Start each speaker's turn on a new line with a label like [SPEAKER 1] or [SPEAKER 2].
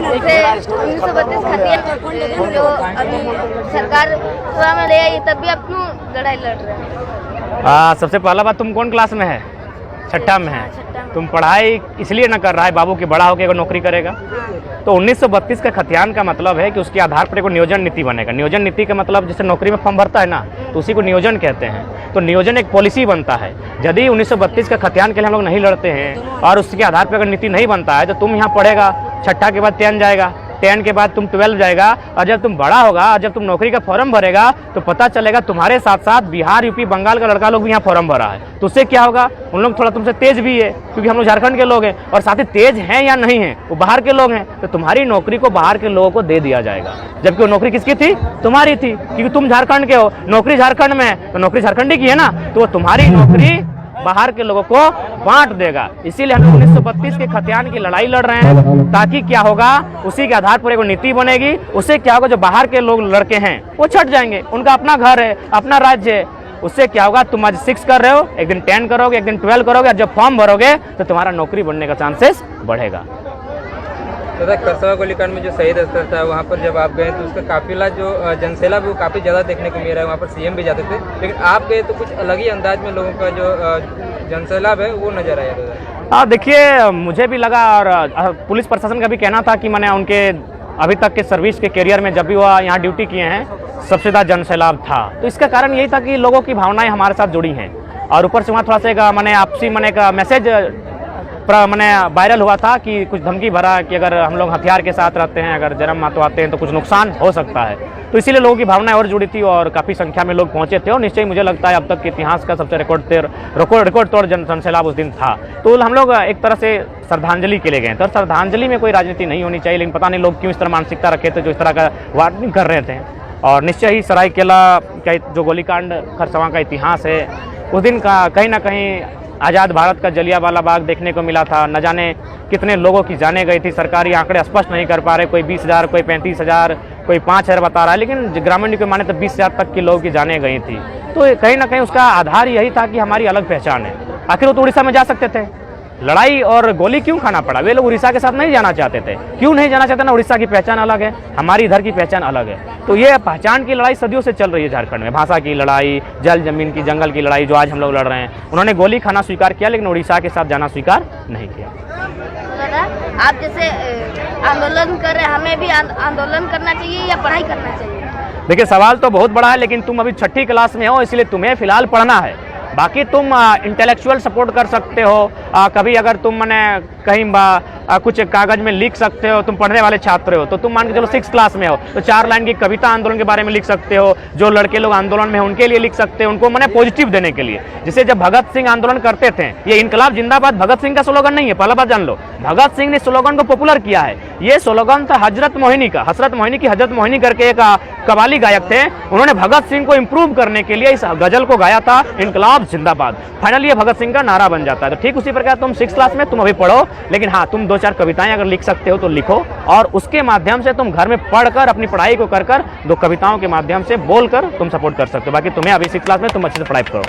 [SPEAKER 1] जैसे 1932 खतिया जो अभी सरकार थोड़ा में ले आई तब भी आप क्यों लड़ाई लड़ रहे हैं?
[SPEAKER 2] सबसे पहला बात, तुम कौन क्लास में है? छठा में है। तुम पढ़ाई इसलिए ना कर रहा है बाबू की बड़ा होकर अगर नौकरी करेगा। तो 1932 का खतियान का मतलब है कि उसके आधार पर एक नियोजन नीति बनेगा। नियोजन नीति का मतलब जैसे नौकरी में फॉर्म भरता है ना, तो उसी को नियोजन कहते हैं। तो नियोजन एक पॉलिसी बनता है। यदि 1932 का खतियान के लिए हम लोग नहीं लड़ते हैं और उसके आधार पर अगर नीति नहीं बनता है, तो तुम यहाँ पढ़ेगा, छठा के बाद 10 जाएगा, 10 के बाद तुम 12 जाएगा, और जब तुम बड़ा होगा और जब तुम नौकरी का फॉर्म भरेगा तो पता चलेगा तुम्हारे साथ साथ बिहार, यूपी, बंगाल का लड़का लोग भी यहाँ फॉर्म भरा है। तो उससे क्या होगा, उन लोग थोड़ा तुमसे तेज भी है क्योंकि हम लोग झारखंड के लोग हैं, और साथ ही तेज हैं या नहीं हैं वो बाहर के लोग हैं, तो तुम्हारी नौकरी को बाहर के लोगों को दे दिया जाएगा। जबकि वो नौकरी किसकी थी? तुम्हारी थी, क्योंकि तुम झारखंड के हो, नौकरी झारखंड में है, तो नौकरी झारखंडी की है ना, तो वो तुम्हारी नौकरी बाहर के लोगों को बांट देगा। इसीलिए हम 1932 के खतियान की लड़ाई लड़ रहे हैं, ताकि क्या होगा, उसी के आधार पर एक नीति बनेगी। उससे क्या होगा, जो बाहर के लोग लड़के हैं वो छट जाएंगे, उनका अपना घर है, अपना राज्य है। उससे क्या होगा, तुम आज 6 कर रहे हो, एक दिन 10 करोगे, एक दिन 12 करोगे, और जब फॉर्म भरोगे तो तुम्हारा नौकरी बनने का चांसेस बढ़ेगा।
[SPEAKER 3] तथा खरसवा गोलीकांड में जो शहीद स्थल था वहाँ पर जब आप गए तो उसका काफिला जो जनसेला भी वो काफ़ी ज़्यादा देखने को मिल रहा है। वहाँ पर सीएम भी जाते थे, लेकिन आप गए तो कुछ अलग ही अंदाज में लोगों का जो जनसैलाब है वो नजर आया था।
[SPEAKER 2] हाँ देखिए, मुझे भी लगा, और पुलिस प्रशासन का भी कहना था कि मैंने उनके अभी तक के सर्विस के कैरियर में जब भी वह यहाँ ड्यूटी किए हैं सबसे ज़्यादा जनसैलाब था। तो इसका कारण यही था कि लोगों की भावनाएं हमारे साथ जुड़ी हैं, और ऊपर से वहाँ थोड़ा सा एक मैंने आपसी का मैसेज वायरल हुआ था कि कुछ धमकी भरा कि अगर हम लोग हथियार के साथ रहते हैं, अगर जन्म मातो आते हैं तो कुछ नुकसान हो सकता है। तो इसीलिए लोगों की भावनाएं और जुड़ी थी और काफ़ी संख्या में लोग पहुंचे थे, और निश्चय मुझे लगता है अब तक के इतिहास का सबसे रिकॉर्ड तोड़ जनसैलाब उस दिन था। तो हम लोग एक तरह से श्रद्धांजलि के लिए गए थे, और श्रद्धांजलि में कोई राजनीति नहीं होनी चाहिए, लेकिन पता नहीं लोग क्यों इस तरह मानसिकता रखे थे जो इस तरह का वार्निंग कर रहे थे। और निश्चय ही सरायकेला का जो गोलीकांड खरसवा का इतिहास है, उस दिन का कहीं ना कहीं आज़ाद भारत का जलियांवाला बाग देखने को मिला था। न जाने कितने लोगों की जाने गई थी, सरकारी आंकड़े स्पष्ट नहीं कर पा रहे, कोई 20,000, कोई 35,000, कोई 5,000 बता रहा है, लेकिन ग्रामीण को माने तो 20,000 तक के लोगों की जाने गई थी। तो कहीं ना कहीं उसका आधार यही था कि हमारी अलग पहचान है। आखिर वो तो उड़ीसा में जा सकते थे, लड़ाई और गोली क्यों खाना पड़ा? वे लोग उड़ीसा के साथ नहीं जाना चाहते थे। क्यों नहीं जाना चाहते ना? उड़ीसा की पहचान अलग है, हमारी इधर की पहचान अलग है। तो ये पहचान की लड़ाई सदियों से चल रही है झारखंड में। भाषा की लड़ाई, जल जमीन की, जंगल की लड़ाई जो आज हम लोग लड़ रहे हैं। उन्होंने गोली खाना स्वीकार किया, लेकिन उड़ीसा के साथ जाना स्वीकार नहीं किया।
[SPEAKER 1] आप जैसे आंदोलन कर रहे हैं, हमें भी आंदोलन करना चाहिए या पढ़ाई करना चाहिए?
[SPEAKER 2] देखिए, सवाल तो बहुत बड़ा है, लेकिन तुम अभी 6ठी क्लास में हो, इसलिए तुम्हें फिलहाल पढ़ना है। बाकी तुम इंटेलेक्चुअल सपोर्ट कर सकते हो। कभी अगर तुम मैंने कहीं कुछ कागज में लिख सकते हो, तुम पढ़ने वाले छात्र हो, तो तुम मान के चलो 6 क्लास में हो तो 4 लाइन की कविता आंदोलन के बारे में लिख सकते हो। जो लड़के लोग आंदोलन में हैं उनके लिए लिख सकते हो, उनको मैंने पॉजिटिव देने के लिए। जैसे जब भगत सिंह आंदोलन करते थे, ये इनकलाब जिंदाबाद भगत सिंह का स्लोगन नहीं है, पहला बात जान लो। भगत सिंह ने स्लोगन को पॉपुलर किया है। ये स्लोगन था हजरत मोहिनी का। हजरत मोहिनी करके एक कवाली गायक थे, उन्होंने भगत सिंह को इंप्रूव करने के लिए इस गजल को गाया था, इनकलाब जिंदाबाद। फाइनली ये भगत सिंह का नारा बन जाता है। तो ठीक उसी प्रकार तुम 6 क्लास में तुम अभी पढ़ो, लेकिन हाँ, तुम 2-4 कविताएं अगर लिख सकते हो तो लिखो, और उसके माध्यम से तुम घर में पढ़कर अपनी पढ़ाई को कर 2 कविताओं के माध्यम से बोलकर तुम सपोर्ट कर सकते हो। बाकी तुम्हें अभी 6 क्लास में तुम अच्छे से पढ़ाई करो।